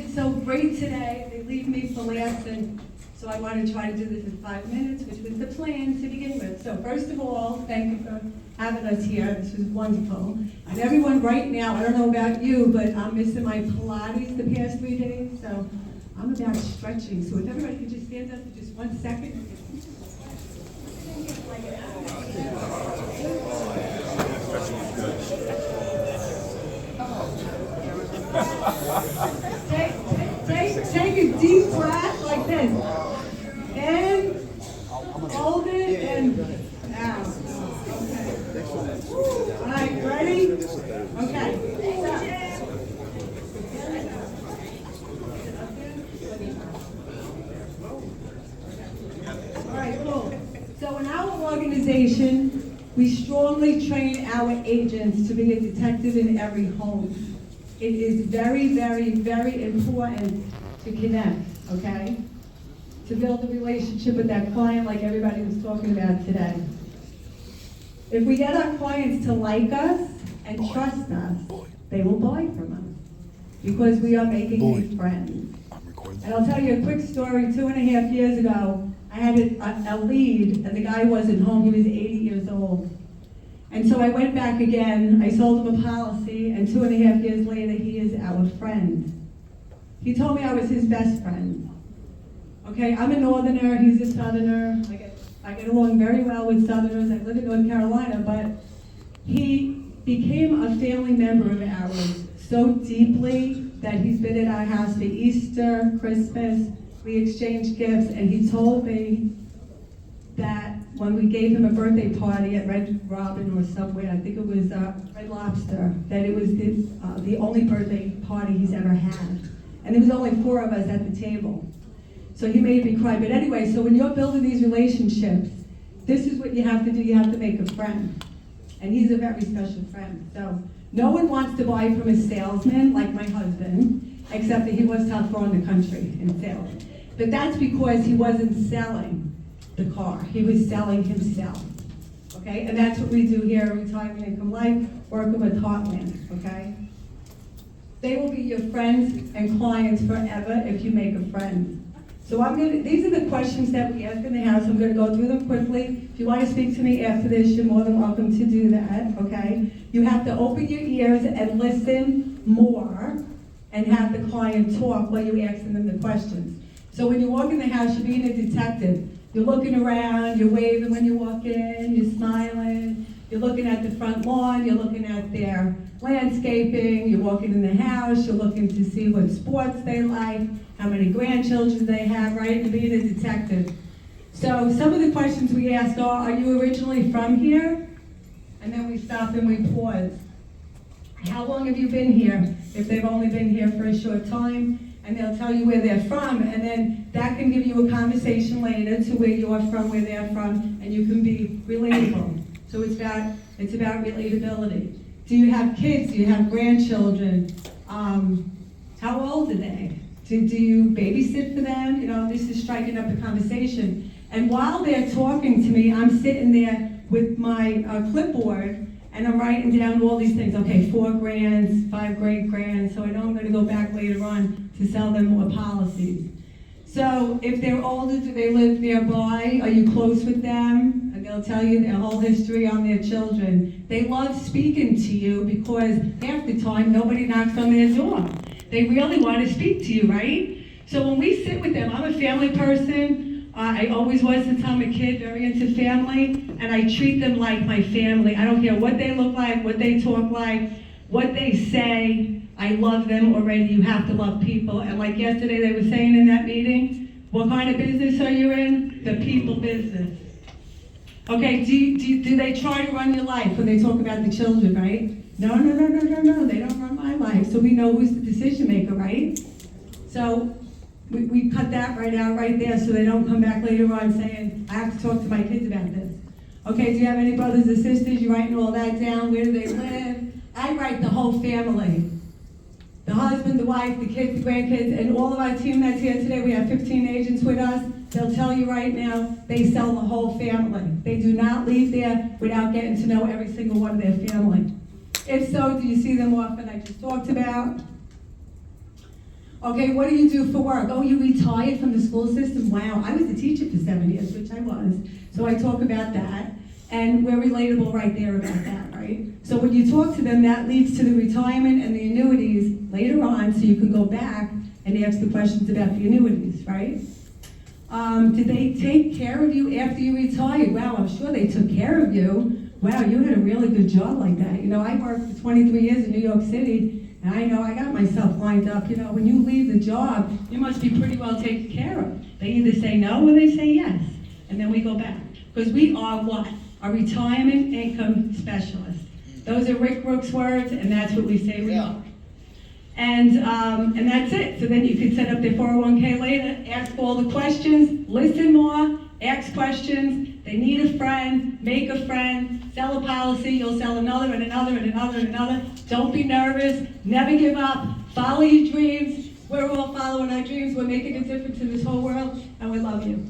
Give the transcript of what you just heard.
did so great today. They leave me for last, and so I want to try to do this in 5 minutes, which was the plan to begin with. So first of all, thank you for having us here. This was wonderful. And everyone right now, I don't know about you, but I'm missing my Pilates the past 3 days, so I'm about stretching. So if everybody could just stand up for just 1 second. Take a deep breath like this. In, hold it, and out. Okay. All right, ready? Okay. All right, cool. So in our organization, we strongly train our agents to be a detective in every home. It is very, very, very important to connect, okay? To build a relationship with that client like everybody was talking about today. If we get our clients to like us and trust us, they will buy from us because we are making new friends. And I'll tell you a quick story. 2.5 years ago, I had a lead and the guy wasn't home. He was 80 years old. And so I went back again, I sold him a policy, and 2.5 years later, he is our friend. He told me I was his best friend. Okay, I'm a northerner, he's a southerner. I get along very well with southerners. I live in North Carolina, but he became a family member of ours so deeply that he's been at our house for Easter, Christmas. We exchanged gifts, and he told me that when we gave him a birthday party at Red Robin or somewhere, I think it was Red Lobster, that it was the only birthday party he's ever had. And there was only 4 of us at the table. So he made me cry. But anyway, so when you're building these relationships, this is what you have to do. You have to make a friend. And he's a very special friend. So no one wants to buy from a salesman like my husband, except that he was top 4 in the country in sales. But that's because he wasn't selling the car. He was selling himself. Okay? And that's what we do here at Retirement Income Life, working with Heartland. Okay? They will be your friends and clients forever if you make a friend. So these are the questions that we ask in the house. I'm gonna go through them quickly. If you wanna speak to me after this, you're more than welcome to do that, okay? You have to open your ears and listen more and have the client talk while you're asking them the questions. So when you walk in the house, you're being a detective. You're looking around, you're waving when you walk in, you're smiling, you're looking at the front lawn, you're looking at their landscaping, you're walking in the house, you're looking to see what sports they like, how many grandchildren they have, right? You're being a detective. So some of the questions we ask are you originally from here? And then we stop and we pause. How long have you been here? If they've only been here for a short time, and they'll tell you where they're from, and then that can give you a conversation later to where you're from, where they're from, and you can be relatable. So it's about relatability. Do you have kids? Do you have grandchildren? How old are they? Do you babysit for them? You know, this is striking up a conversation. And while they're talking to me, I'm sitting there with my clipboard, and I'm writing down all these things. Okay, 4 grands, 5 great-grands, so I know I'm gonna go back later on to sell them more policies. So if they're older, do they live nearby? Are you close with them? And they'll tell you their whole history on their children. They love speaking to you because half the time nobody knocks on their door. They really want to speak to you, right? So when we sit with them, I'm a family person. I always was since I'm a kid, very into family, and I treat them like my family. I don't care what they look like, what they talk like, what they say. I love them already. You have to love people. And like yesterday they were saying in that meeting, what kind of business are you in? The people business. Okay, do they try to run your life when they talk about the children, right? No, they don't run my life. So we know who's the decision maker, right? So we cut that right out right there so they don't come back later on saying, I have to talk to my kids about this. Okay, do you have any brothers or sisters? You're writing all that down. Where do they live? I write the whole family. The husband, the wife, the kids, the grandkids, and all of our team that's here today, we have 15 agents with us. They'll tell you right now, they sell the whole family. They do not leave there without getting to know every single one of their family. If so, do you see them often? I just talked about. Okay, what do you do for work? Oh, you retired from the school system? Wow, I was a teacher for 7 years, which I was. So I talk about that, and we're relatable right there about that, right? So when you talk to them, that leads to the retirement and the annuities later on, so you can go back and ask the questions about the annuities, right? Did they take care of you after you retired? Wow, I'm sure they took care of you. Wow, you had a really good job like that. You know, I worked for 23 years in New York City, and I know I got myself lined up. You know, when you leave the job, you must be pretty well taken care of. They either say no or they say yes, and then we go back. Because we are what? A retirement income specialist. Those are Rick Brooks' words, and that's what we say we are. And that's it. So then you can set up their 401k later, ask all the questions, listen more, ask questions. They need a friend, make a friend, sell a policy, you'll sell another and another and another and another. Don't be nervous, never give up, follow your dreams. We're all following our dreams. We're making a difference in this whole world, and we love you.